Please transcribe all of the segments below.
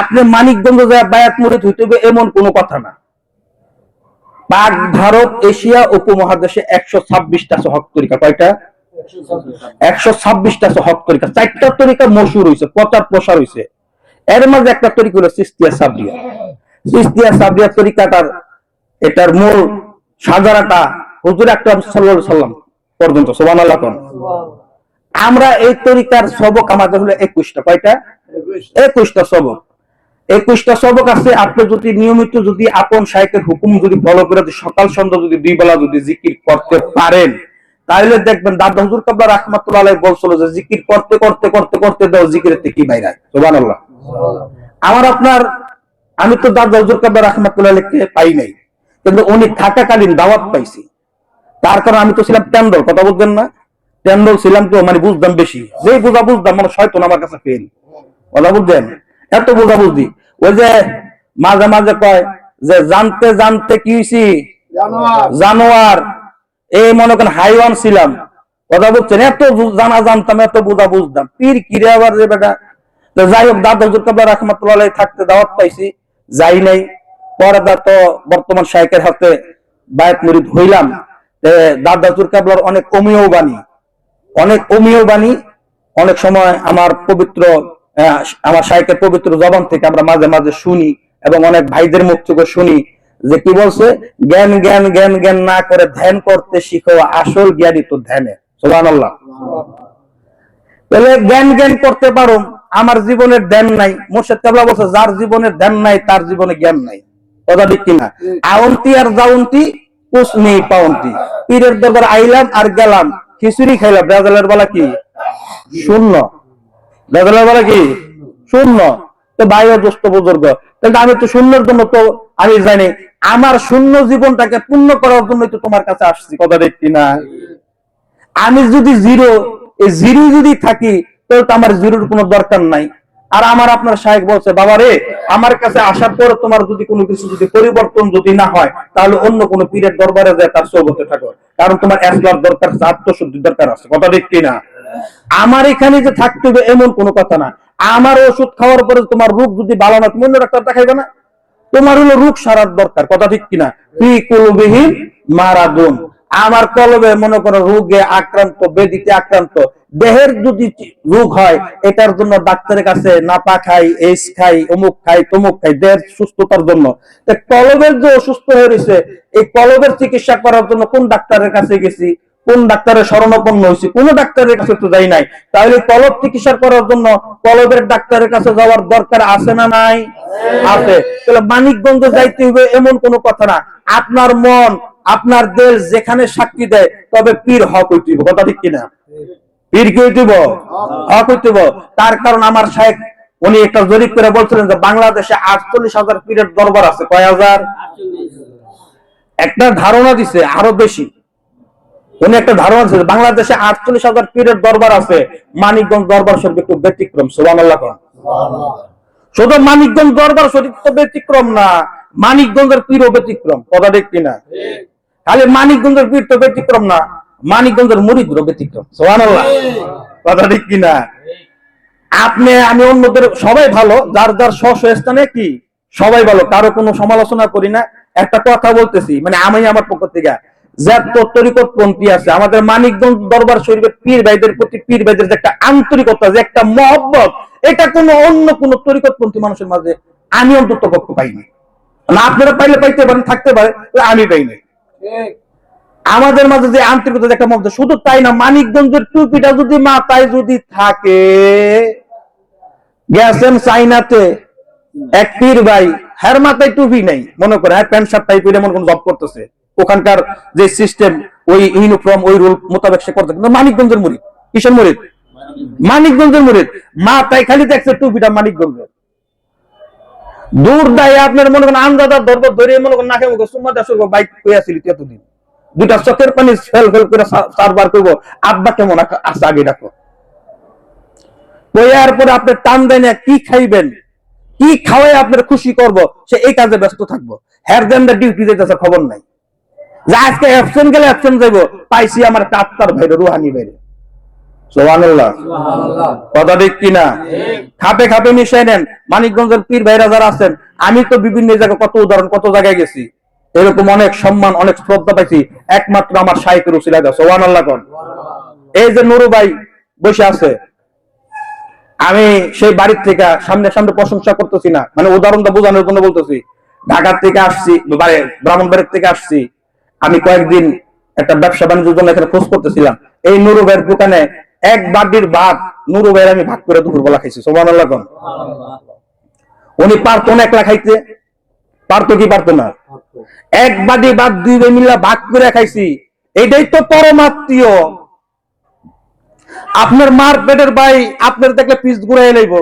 আপনি মানিকগঞ্জ যায় বায়াত মুরিদ হইতে হবে এমন কোনো কথা না। পাক ভারত এশিয়া উপমহাদেশে 126টা হক তরিকা, কয়টা? 126টা হক তরিকা। 4টা তরিকা মশহুর হইছে, প্রচার প্রসার হইছে। এর মাঝে একটা তরিকা হলো চিশতিয়া সাবরিয়া। চিশতিয়া সাবরিয়া তরিকাটার এটার মূল সাজারাটা হুজুর আকরাম সাল্লাল্লাহু আলাইহি সাল্লাম পর্যন্ত, সুবহানাল্লাহ কোন। আমরা এই তরিকার সবক আমাদের হলো 21টা, কয়টা? 21টা সবক। 21টা সবক আছে। আপনি যদি নিয়মিত যদি আপন শাইখের হুকুম যদি ফলো করে সকাল সন্ধ্যা যদি 2 বেলা যদি জিকির করতে পারেন, তাহলে দেখবেন দাদা হুজুর কাবলা রাহমাতুল্লাহ আলাইহি বলছিল যে জিকির করতে করতে করতে করতে দাও জিকিরের থেকে কি বাইরে। সুবহানাল্লাহ। আমার আপনার আমি তো দাদা হুজুর কাবলা রাহমাতুল্লাহ আলাইহি পাই নাই, কিন্তু উনি থাকাকালীন দাওয়াত পাইছি। তার কারণ আমি তো ছিলাম টেন্ডল, কথা বুঝবেন না? টেন্ডল ছিলাম তো, মানে বুঝতাম বেশি। যেই বুঝা বুঝতাম মানে শয়তান আমার কাছে ফেল, কথা বুঝছেন? এত বুঝা বুঝি। ওই যে মাঝে মাঝে কয় যে জানতে জানতে কি হইছি জানোয়ার, এই মনে করেন হাইওয়ান ছিলাম, কথা বুঝছেন? এত জানা জানতাম, এত বুঝা বুঝতাম, পীর কিরে আবার যে বেটা। তো যাই হোক, দাদা হুজুর কাবলা রাহমাতুল্লাহ আলাইহি থাকতে দাওয়াত পাইছি, যাই নাই। পরে তো বর্তমান শাইখের হাতে বায়াত মুরিদ হইলাম। দাদা হুজুর কাবলার অনেক অমীয় বাণী, অনেক সময় আমার পবিত্র আমার শাইখের পবিত্র জবান থেকে আমরা মাঝে মাঝে শুনি, এবং অনেক ভাইদের মুখ থেকে শুনি যে কি বলছে, জ্ঞান জ্ঞান জ্ঞান জ্ঞান না করে ধ্যান করতে শিখো, আসল জ্ঞানী তো ধ্যানে। সুবহানাল্লাহ। তাহলে জ্ঞান জ্ঞান করতে পারো, আমার জীবনের ধ্যান নাই। মুর্শিদ কাবলা বলছে যার জীবনের ধ্যান নাই তার জীবনে জ্ঞান নাই, কথা ঠিক কিনা? আউন্তি আর যাউন্তি কুছ নেই পাউন্তি। পীরের দরবার আইলাম আর গেলাম, খিচুড়ি খাইলাম, রেজালের বেলা কি শূন্য, রেজালের বেলা কি শূন্য। তো ভাই ও দোস্ত বুজুর্গ, কিন্তু আমি তো শূন্যের জন্য তো আমি জানি আমার শূন্য জীবনটাকে পূর্ণ করার জন্য তো তোমার কাছে আসছি, কথা ঠিক কিনা? আমি যদি জিরো, এই জিরো যদি থাকি তাহলে তো আমার জিরোর কোনো দরকার নাই। আর আমার আপনার শাইখ বলছে, বাবা রে, আমার কাছে আসার পর তোমার যদি কোনো কিছু যদি পরিবর্তন যদি না হয়, তাহলে অন্য কোনো পীরের দরবারে যায় তার সোহবতে থাকো, কারণ তোমার একলার দরকার, আত্মশুদ্ধির দরকার আছে, কথা ঠিক কিনা? আমার এখানে যে থাকতে হবে এমন কোনো কথা না। আমার ওষুধ খাওয়ার পরে তোমার রোগ যদি ভালো না, তুমি অন্য ডাক্তার দেখাইবে না? তোমার হলো রোগ সারার দরকার, কথা ঠিক কিনা? ফি কুলুবিহিম মারাদুন, আমার কলবে মনে করো রোগে আক্রান্ত, বেদিতে আক্রান্ত। দেহের যদি রোগ হয়, এটার জন্য ডাক্তারের কাছে নাপা খাই, এইস খাই, অমুক খাই, তমুক খাই, দেহের সুস্থতার জন্য। কলবের যে অসুস্থ হয়ে রয়েছে, এই কলবের চিকিৎসা করার জন্য কোন ডাক্তারের কাছে গেছি, কোন ডাক্তারের শরণাপন্ন হয়েছি? কোন ডাক্তারের কাছে তো যাই নাই। তাহলে কলব চিকিৎসা করার জন্য কলবের ডাক্তারের কাছে যাওয়ার দরকার আছে না নাই? আছে। তাহলে মানিকগঞ্জ যাইতে হবে এমন কোনো কথা না। আপনার মন, আপনার দেশ যেখানে সাক্ষী দেয়, তবে পীর হক হইতে হবে, কথা ঠিক কিনা? পীর কি হইতে হবে? হক হইতে হবে। তার কারণ আমার শাইখ উনি একটা জরিপ করে বলছিলেন যে বাংলাদেশে 48,000 পীরের দরবার আছে। কয় হাজার? একটা ধারণা দিছে আরো বেশি। উনি একটা ধারণা দিচ্ছে বাংলাদেশে 48,000 পীরের দরবার আছে, মানিকগঞ্জ দরবার শরীফ একটু ব্যতিক্রম। সুবহানাল্লাহ। শুধু মানিকগঞ্জ দরবার শরীফ তো ব্যতিক্রম না, মানিকগঞ্জের পীরও ব্যতিক্রম, কথা ঠিক কিনা? খালি মানিকগঞ্জের পীর তো ব্যতিক্রম না, মানিকগঞ্জের মুরিদও ব্যতিক্রম। সুবহানাল্লাহ, কথা ঠিক কিনা? আপনি আমি অন্যদের সবাই ভালো, যার যার স্ব স্থানে কি সবাই ভালো, কারো কোনো সমালোচনা করি না। একটা কথা বলতেছি, মানে আমি আমার পক্ষ থেকে, যত তরিকতপন্থী আছে আমাদের মানিকগঞ্জ দরবার শরীফের পীর ভাইদের প্রতি, পীর ভাইদের যে একটা আন্তরিকতা, যে একটা মহব্বত, এটা কোনো অন্য কোন তরিকতপন্থী মানুষের মাঝে আমি অন্তত পক্ষ পাইনি। না আপনারা পাইলে পাইতে পারেন, থাকতে পারে, আমি পাইনি। আমাদের মাঝে যে আন্তরিকতা, যে একটা মহব্বত, শুধু তাই না, মানিকগঞ্জের টুপিটা যদি মাথায় যদি থাকে, গেছেন চাইনাতে এক পীর ভাই, হ্যার মাথায় টুপি নাই, মনে করে হ্যাঁ প্যান্ট শার্ট টাইপ এমন কোন জব করতেছে, ওখানকার যে সিস্টেম, ওই ইউনিফর্ম, ওই রুল মোতাবেক সে করতে, কিন্তু মানিকগঞ্জের মুরিদ। কিসের মুরিদ? মানিকগঞ্জের মুরিদ। মাথায় খালি দেখছে টুপিটা মানিকগঞ্জের। দূর দায় আপনার মনে করেন আন্দাদার দরবার ধরে মনে করেন নাকে মুখে সুম্মা দেশ বাইক হয়ে আসিল এতদিন, দুটা চোখের পানি ফেল ফেল করে সারবার করবো, আব্বা কেমন আছে আগে ডাকো। বইয়ার পরে আপনি টান দেন কি খাইবেন, কি খাওয়াই আপনার খুশি করব, সে এই কাজে ব্যস্ত থাকবো। হ্যার জেন্ডার ডিউটি যেতেছে খবর নাই, যে আজকে অ্যাবসেন্ট গেলে অ্যাবসেন্ট যাইবো, পাইছি আমার একটা আত্মার ভাইরে, রুহানি ভাইরে। সুবহানাল্লাহ। কথা ঠিক কিনা? খাপে খাপে মিশাই নেন। মানিকগঞ্জের পীর ভাইরা যারা আছেন, আমি তো বিভিন্ন জায়গায় কত উদাহরণ, কত জায়গায় গেছি, এরকম অনেক সম্মান, অনেক শ্রদ্ধা পাইছি একমাত্র আমার শাইখের উসিলায়। সুবহানাল্লাহ কোন। এই যে নুরু ভাই বসে আছে, আমি সেই বাড়ির থেকে সামনে সামনে প্রশংসা করতেছি না, মানে উদাহরণটা বোঝানোর জন্য বলতেছি। ঢাকার থেকে আসছি, ব্রাহ্মণবাড়ির থেকে আসছি, আমি কয়েকদিন একটা ব্যবসা বাণিজ্যের জন্য এখানে খোঁজ করতেছিলাম। এই নুরু ভাইয়ের দোকানে এক বাটির ভাত নুরু ভাইয়ের আমি ভাগ করে দুপুরবেলা খাইছি। সুবহানাল্লাহ কোন। উনি পারতো না একলা খাইতে? পারতো কি পারতো না? এক বাটি ভাত দুই ভাই মিলে ভাগ করে খাইছি। এটাই তো পরমাত্মীয়। আপনার মার পেটের ভাই আপনার দেখলে পিস ঘুরাই লইব,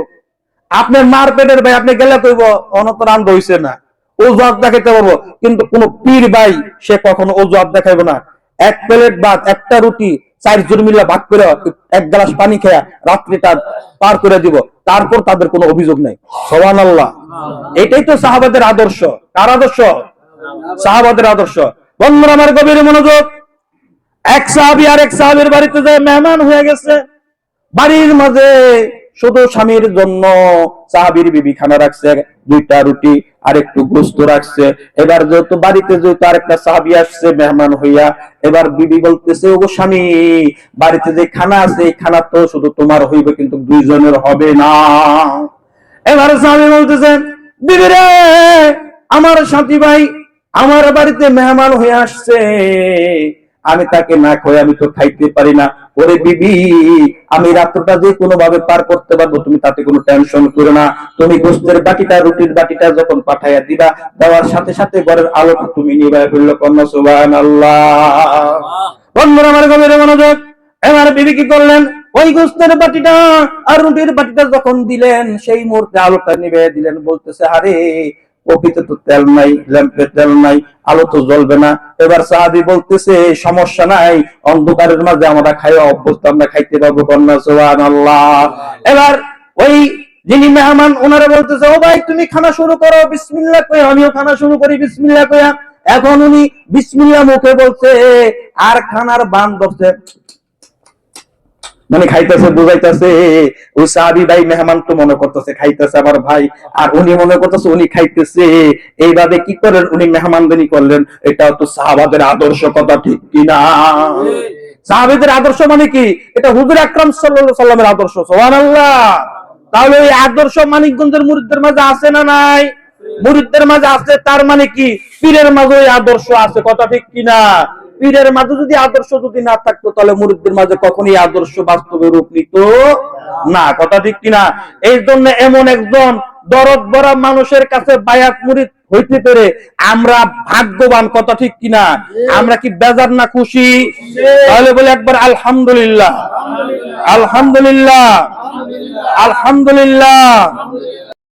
আপনার মার পেটের ভাই আপনি গেলে কইব অনতরান হইছে না, অজুহাত দেখাইতে পারবো। কিন্তু কোন পীর ভাই সে কখনো অজুহাত দেখাইবো না। এক প্লেট ভাত, একটা রুটি 4 জন মিলে ভাগ করে এক গ্লাস পানি খেয়ে রাত্রিটা পার করে দিব, তারপর তাদের কোনো অভিযোগ নেই। সুবহানাল্লাহ। এটাই তো সাহাবাদের আদর্শ। কার আদর্শ? সাহাবাদের আদর্শ। বন্ধুরা আমার গভীর মনোযোগ। এক সাহাবী আর এক সাহাবীর বাড়িতে যায় মেহমান হয়ে গেছে। বাড়ির মাঝে শুধু স্বামীর জন্য সাহাবীর বিবি খানা রাখছে, 2টা রুটি আর একটু গোস্ত রাখছে। এবার যেহেতু বাড়িতে যেহেতু আরেকটা সাহাবী আসছে মেহমান হইয়া, এবার বিবি বলতেছে, ওগো স্বামী, বাড়িতে যে খানা আছে এই খানা তো শুধু তোমার হইবে, কিন্তু 2 জনের হবে না। এবার স্বামী বলতেছে, বিবি রে, আমার সাথী ভাই আমার বাড়িতে মেহমান হয়ে আসছে, আমি তাকে না খাই আমি তো খাইতে পারি না। ওরে বিবি, আমি রাতটা যে কোনো ভাবে পার করতে পারবো, তুমি তাতে কোনো টেনশন করো না। তুমি গোস্তের বাটিটা রুটির বাটিটা যখন পাঠাইয়া দিবা, দেওয়ার সাথে সাথে ঘরের আলোটা তুমি নিভাই ফেললো। কন্যা সুবহানাল্লাহ। বন্ধুরা আমার গভীর মনোযোগ। এবার বিবি কি করলেন, ওই গোস্তের বাটিটা আর রুটির বাটিটা যখন দিলেন, সেই মুহূর্তে আলোটা নিভে দিলেন। বলতেছে, আরে কপিতে তো তেল নাই, ল্যাম্পে তেল নাই, আলো তো জ্বলবে না। এবার সাহাবী বলতেছে, সমস্যা নাই, অন্ধকারের মাঝে আমরা খাইয়া অভ্যস্ত, আমরা খাইতে পারবো। কন্যা সুবহানাল্লাহ। এবার ওই যিনি মেহমান ওনারা বলতেছে, ও ভাই তুমি খানা শুরু করো বিসমিল্লাহ কইয়া। আমিও খানা শুরু করি বিসমিল্লাহ কইয়া। এখন উনি বিসমিল্লাহ মুখে বলছে আর খানার বান ধরছে, মানে খাইতেছে, বুঝাইতেছে। ওই সাহাবী ভাই মেহমান তো মনে করতেছে খাইতেছে আমার ভাই, আর উনি মনে করতেছে উনি খাইতেছে। এইভাবে কি করেন, উনি মেহমানদানি করলেন। এটাও তো সাহাবাদের আদর্শ। কথা ঠিক কিনা? সাহাবাদের আদর্শ মানে কি? এটা হুজুর আকরাম সাল্লাল্লাহু আলাইহি সাল্লামের আদর্শ। সুবহানাল্লাহ। তাহলে এই আদর্শ মানিকগঞ্জের মুরিদদের মাঝে আছে না নাই? মুরিদদের মাঝে আছে। তার মানে কি পীরের মাঝে এই আদর্শ আছে। কথা ঠিক কিনা? পীরের মাঝে যদি আদর্শ যদি না থাকতো, তাহলে মুরিদদের মাঝে কখনোই আদর্শ বাস্তবে রূপ নিত না। কথা ঠিক কিনা? এই জন্য এমন একজন দরদ ভরা মানুষের কাছে বায়াত মুরিদ হইতে পেরে আমরা ভাগ্যবান। কথা ঠিক কিনা? আমরা কি বেজার না খুশি? তাহলে বলে একবার আলহামদুলিল্লাহ, আলহামদুলিল্লাহ, আলহামদুলিল্লাহ।